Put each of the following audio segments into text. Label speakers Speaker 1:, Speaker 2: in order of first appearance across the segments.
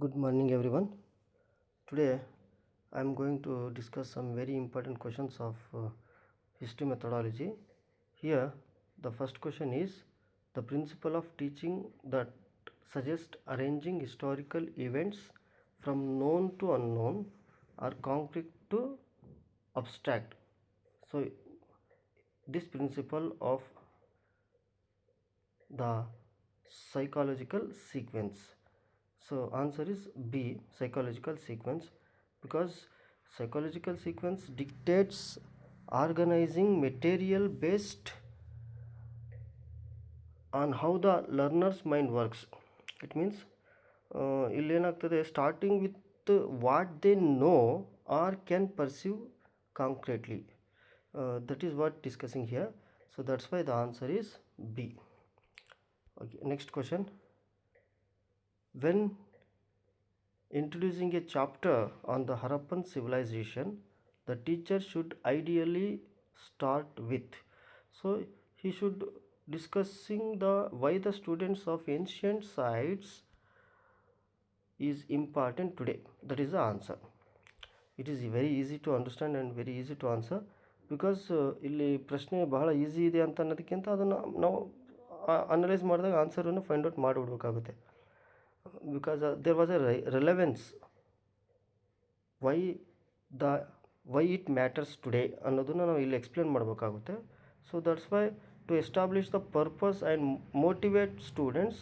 Speaker 1: Good morning, everyone. Today I am going to discuss some very important questions of history methodology. Here, the first question is the principle of teaching that suggests arranging historical events from known to unknown or concrete to abstract. So, this principle of the psychological sequence. So answer is B, psychological sequence, because psychological sequence dictates organizing material based on how the learner's mind works. It means ಇಲ್ಲೇನಾಗ್ತದೆ starting with what they know or can perceive concretely. That is what discussing here. So that's why the answer is B. Okay, next question. When introducing a chapter on the Harappan civilization, the teacher should ideally start with. So he should discussing the why the students of ancient sites is important today. That is the answer. It is very easy to understand and very easy to answer because ಇಲ್ಲಿ ಪ್ರಶ್ನೆ ಬಹಳ easy ಇದೆ ಅಂತ ಅನ್ನೋದಕ್ಕಿಂತ ಅದನ್ನು ನಾವು analyse ಮಾಡಿದಾಗ ಆನ್ಸರನ್ನು ಫೈಂಡ್ ಔಟ್ ಮಾಡಿಬಿಡ್ಬೇಕಾಗುತ್ತೆ. Because there was a relevance why the why it matters today ಅನ್ನೋದನ್ನು ನಾವು ಇಲ್ಲಿ ಎಕ್ಸ್ಪ್ಲೇನ್ ಮಾಡಬೇಕಾಗುತ್ತೆ. So that's why to establish the purpose and motivate students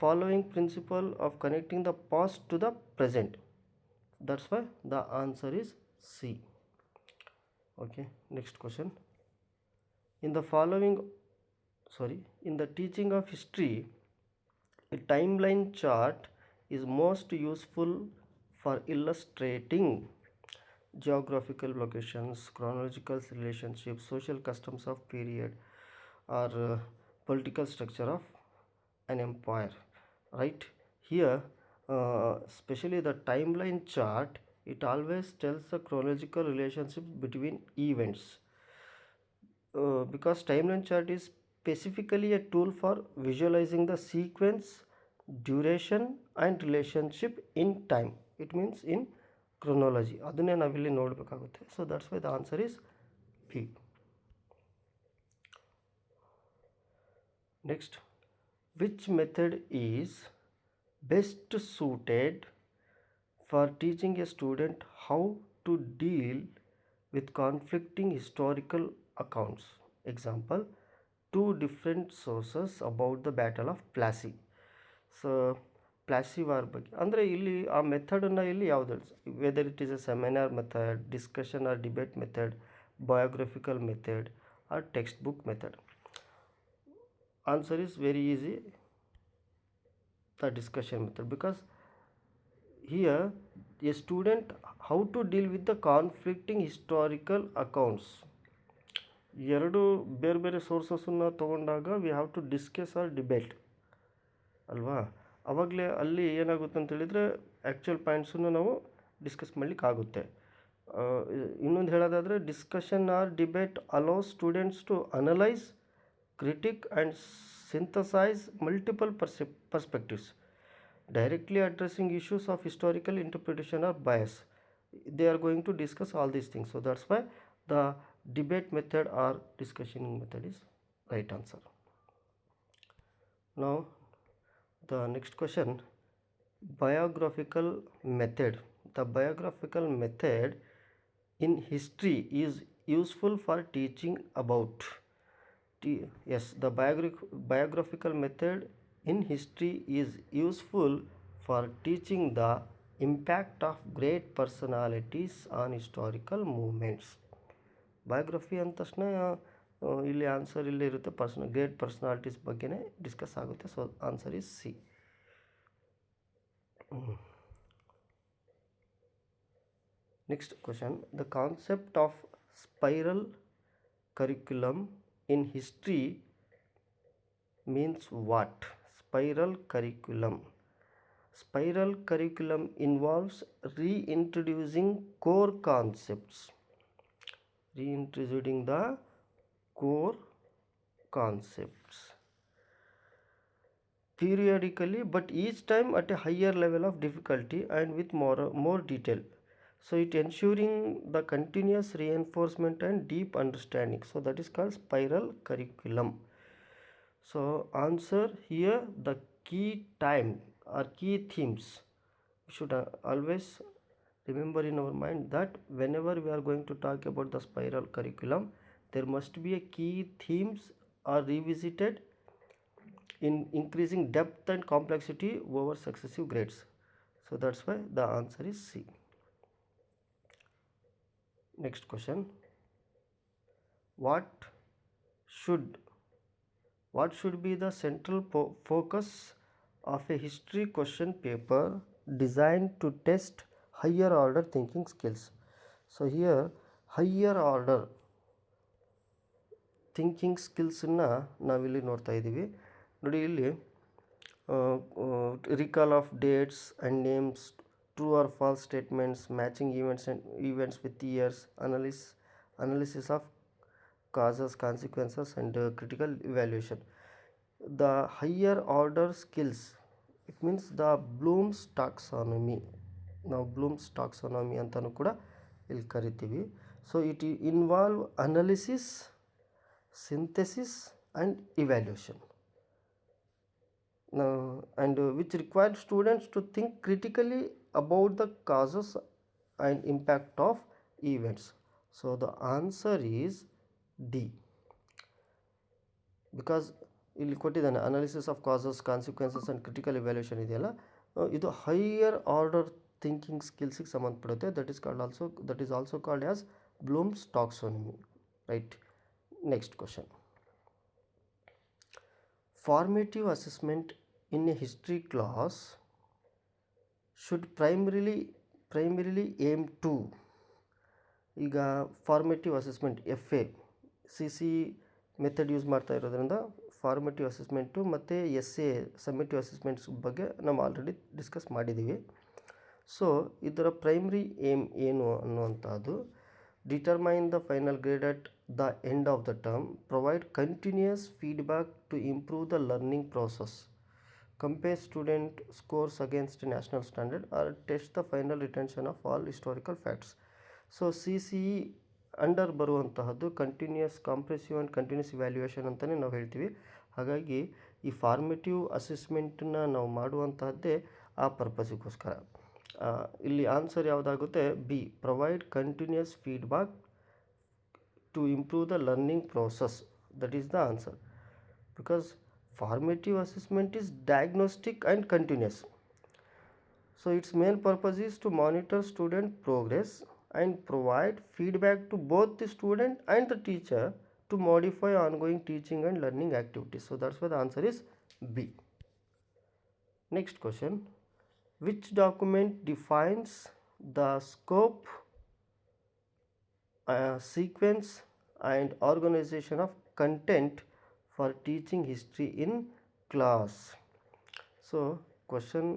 Speaker 1: following principle of connecting the past to the present. That's why the answer is C. Okay, next question. In the following in the teaching of history, a timeline chart is most useful for illustrating geographical locations, chronological relationships, social customs of period, or political structure of an empire. Right here, especially the timeline chart, it always tells the chronological relationship between events. Because timeline chart is specifically a tool for visualizing the sequence, duration and relationship in time. It means in chronology. ಅದನ್ನೇ ನಾವಿಲ್ಲಿ ನೋಡಬೇಕಾಗುತ್ತೆ. So that's why the answer is B. Next, which method is best suited for teaching a student how to deal with conflicting historical accounts? Example, two different sources about the battle of Plassey. So Plassey war ಬಗ್ಗೆ ಅಂದರೆ ಇಲ್ಲಿ ಆ ಮೆಥಡನ್ನು ಇಲ್ಲಿ ಯಾವುದು whether it is a seminar method, discussion or debate method, biographical method or text book method. Answer is very easy, the discussion method, because here a student how to deal with the conflicting historical accounts. ಎರಡು ಬೇರೆ ಬೇರೆ ಸೋರ್ಸಸ್ಸನ್ನು ತೊಗೊಂಡಾಗ we have to discuss or debate ಅಲ್ವಾ, ಅವಾಗಲೇ ಅಲ್ಲಿ ಏನಾಗುತ್ತೆ ಅಂತೇಳಿದರೆ ಆ್ಯಕ್ಚುಯಲ್ ಪಾಯಿಂಟ್ಸನ್ನು ನಾವು ಡಿಸ್ಕಸ್ ಮಾಡಲಿಕ್ಕಾಗುತ್ತೆ. ಇನ್ನೊಂದು ಹೇಳೋದಾದರೆ discussion or debate allows students to analyse, critic and synthesize multiple perspectives, directly addressing issues of historical interpretation or bias. They are going to discuss all these things. So that's why the debate method or discussioning method is right answer. Now the next question, biographical method. The biographical method in history is useful for teaching about. Yes, the biographical method in history is useful for teaching the impact of great personalities on historical movements. Biography ಅಂದ ತಕ್ಷಣ ಇಲ್ಲಿ answer ಇಲ್ಲೇ ಇರುತ್ತೆ, great personalities ಬಗ್ಗೆನೇ discuss ಆಗುತ್ತೆ. So answer is C. Next question, the concept of spiral curriculum in history means what? Spiral curriculum. Spiral curriculum involves reintroducing core concepts. Reintroducing the core concepts. periodically, but each time at a higher level of difficulty and with more detail. So it ensuring the continuous reinforcement and deep understanding. So that is called spiral curriculum. So answer here, the key time or key themes. We should always remember in our mind that whenever we are going to talk about the spiral curriculum, there must be a key themes are revisited in increasing depth and complexity over successive grades. So that's why the answer is C. Next question. What should what should be the central focus of a history question paper designed to test higher order thinking skills? So here higher order thinking ಸ್ಕಿಲ್ಸನ್ನು ನಾವಿಲ್ಲಿ ನೋಡ್ತಾ ಇದ್ದೀವಿ ನೋಡಿ. ಇಲ್ಲಿ recall of dates and names, true or false statements, matching events with years, analysis of causes, consequences and critical evaluation. The higher order skills, it means the Bloom's taxonomy. ನಾವು Bloom's taxonomy ಅಂತಲೂ ಕೂಡ ಇಲ್ಲಿ ಕರಿತೀವಿ. So it involve analysis, synthesis and evaluation, and which required students to think critically about the causes and impact of events. So the answer is D, because ಇಲ್ಲಿ ಕೊಟ್ಟಿದ್ದಾನೆ analysis of causes, consequences and critical evaluation ಇದೆಯಲ್ಲ, ಇದು higher order thinking ಸ್ಕಿಲ್ಸಿಗೆ ಸಂಬಂಧಪಡುತ್ತೆ. That is also called as Bloom's taxonomy, right. Next question. Formative assessment in a history class should primarily aim to. ಈಗ formative assessment FA method use ಮಾಡ್ತಾ ಇರೋದ್ರಿಂದ formative assessment ಮತ್ತು SA summative assessments ಬಗ್ಗೆ ನಾವು already discuss ಮಾಡಿದ್ದೀವಿ. So ಇದರ primary aim ಏನು ಅನ್ನುವಂಥದ್ದು, determine the final grade at the end of the term, provide continuous feedback to improve the learning process, compare student scores against national standard, or test the final retention of all historical facts. So CCE under ಬರುವಂತಹದ್ದು continuous comprehensive and continuous evaluation ಅಂತಲೇ ನಾವು ಹೇಳ್ತೀವಿ. ಹಾಗಾಗಿ ಈ formative ಅಸೆಸ್ಮೆಂಟನ್ನ ನಾವು ಮಾಡುವಂತಹದ್ದೇ ಆ ಪರ್ಪಸ್ಸಿಗೋಸ್ಕರ. ಇಲ್ಲಿ ಆನ್ಸರ್ ಯಾವುದಾಗುತ್ತೆ? B, provide continuous feedback to improve the learning process. That is the answer, because formative assessment is diagnostic and continuous. So its main purpose is to monitor student progress and provide feedback to both the student and the teacher to modify ongoing teaching and learning activities. So that's why the answer is B. Next question. Which document defines the scope, sequence and organization of content for teaching history in class? So question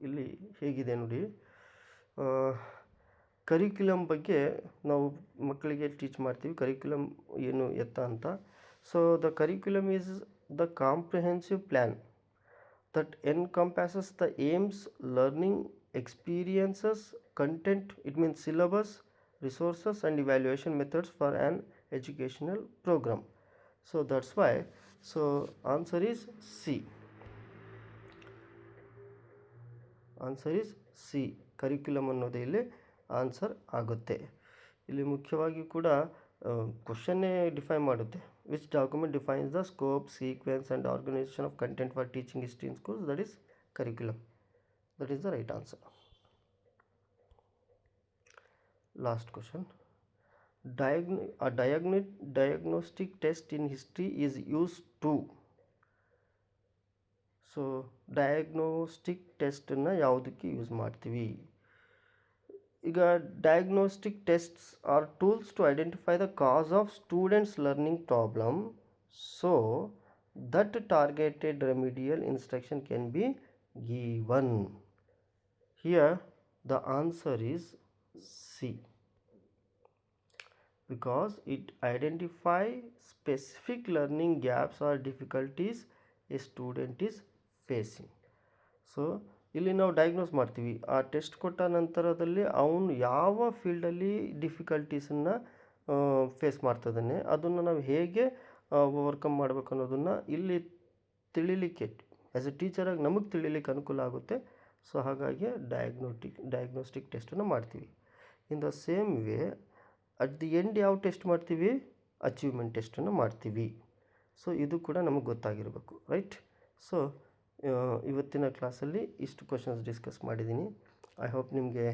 Speaker 1: ಇಲ್ಲಿ ಹೇಗಿದೆ ನೋಡಿ, curriculum ಬಗ್ಗೆ ನಾವು ಮಕ್ಕಳಿಗೆ teach ಮಾಡ್ತೀವಿ, curriculum ಏನು ಎತ್ತ ಅಂತ. So the curriculum is the comprehensive plan that encompasses the aims, learning, experiences, content, it means syllabus, resources and evaluation methods for an educational program. So that's why, so answer is C. Answer is C. Curriculum ಅನ್ನೋದೇ ಇಲ್ಲಿ answer ಆಗುತ್ತೆ. ಇಲ್ಲಿ ಮುಖ್ಯವಾಗಿ ಕೂಡ ಕ್ವಶನ್ನೇ define ಮಾಡುತ್ತೆ. Which document defines the scope, sequence and organisation of content for teaching history in schools, that is curriculum. That is the right answer. Last question. Diagnostic test in history is use to. So diagnostic ಟೆಸ್ಟನ್ನು ಯಾವುದಕ್ಕೆ use ಮಾಡ್ತೀವಿ? ಈಗ diagnostic tests are tools to identify the cause of students learning problem so that targeted remedial instruction can be given. Here the answer is C, because it identifies specific learning gaps or difficulties a student is facing. So ಇಲ್ಲಿ ನಾವು diagnose ಮಾಡ್ತೀವಿ. ಆ test ಕೊಟ್ಟ ನಂತರದಲ್ಲಿ ಅವನು ಯಾವ ಫೀಲ್ಡಲ್ಲಿ ಡಿಫಿಕಲ್ಟೀಸನ್ನು face ಮಾಡ್ತಿದ್ದಾನೆ, ಅದನ್ನು ನಾವು ಹೇಗೆ ಓವರ್ಕಮ್ ಮಾಡಬೇಕು ಅನ್ನೋದನ್ನು ಇಲ್ಲಿ ತಿಳಿಲಿಕ್ಕೆ ಆ್ಯಸ್ ಎ ಟೀಚರಾಗಿ ನಮಗೆ ತಿಳಿಲಿಕ್ಕೆ ಅನುಕೂಲ ಆಗುತ್ತೆ. ಸೊ ಹಾಗಾಗಿ ಡಯಾಗ್ನೋಸ್ಟಿಕ್ ಟೆಸ್ಟನ್ನು ಮಾಡ್ತೀವಿ. In the same way at the end ಯಾವ ಟೆಸ್ಟ್ ಮಾಡ್ತೀವಿ? ಅಚೀವ್ಮೆಂಟ್ ಟೆಸ್ಟನ್ನು ಮಾಡ್ತೀವಿ. ಸೊ ಇದು ಕೂಡ ನಮಗೆ ಗೊತ್ತಾಗಿರಬೇಕು, ರೈಟ್? ಸೊ ಇವತ್ತಿನ ಕ್ಲಾಸಲ್ಲಿ ಇಷ್ಟು ಕ್ವಶನ್ಸ್ ಡಿಸ್ಕಸ್ ಮಾಡಿದ್ದೀನಿ. ಐ ಹೋಪ್ ನಿಮಗೆ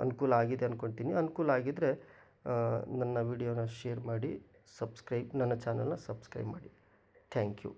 Speaker 1: ಅನುಕೂಲ ಆಗಿದೆ ಅಂದ್ಕೊಳ್ತೀನಿ. ಅನುಕೂಲ ಆಗಿದ್ದರೆ ನನ್ನ ವಿಡಿಯೋನ ಶೇರ್ ಮಾಡಿ, ನನ್ನ ಚಾನಲ್ನ ಸಬ್ಸ್ಕ್ರೈಬ್ ಮಾಡಿ. Thank you.